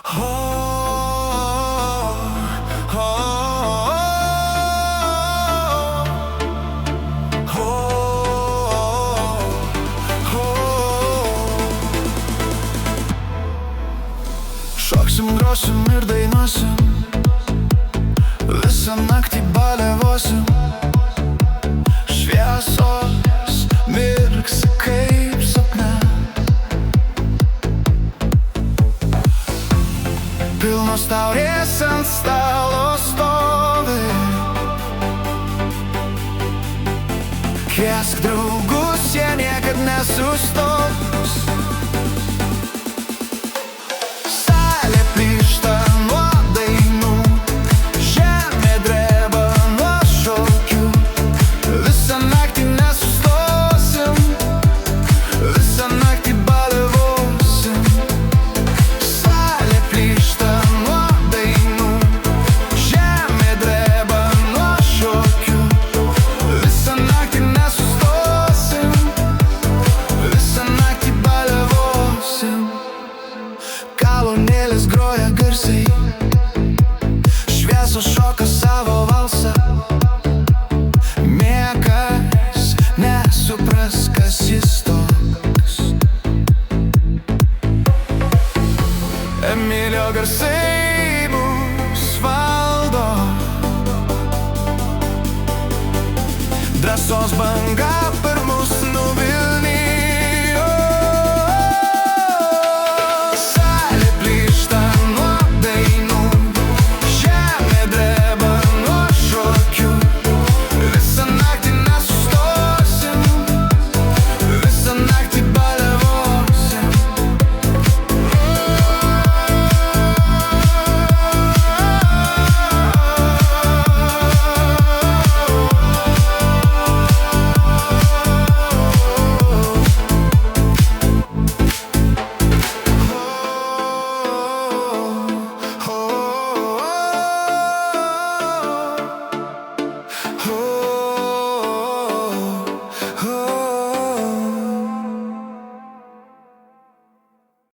Oh, oh, oh, oh, oh. Šoksim, grosim ir dainuosim, visą naktį baliavosim. Šviesos mirks kaip sapne, pilnos taurės ant stalo stovi. Kviesk draugus, jie niekad nesustos. Salė plyšta nuo dainų, žemė dreba nuo šokių. Visą naktį nesustosim, visą naktį baliavosim. Salė plyšta nuo dainų, žemė dreba nuo šokių. Visą naktį nesustosim, visą naktį baliavosim. Kalonėlis groja garsiai, šviesos šoka savo valsą. Niekas nesupras, kas jis toks. Emilio garsai mus valdo, drąsos banga per mus.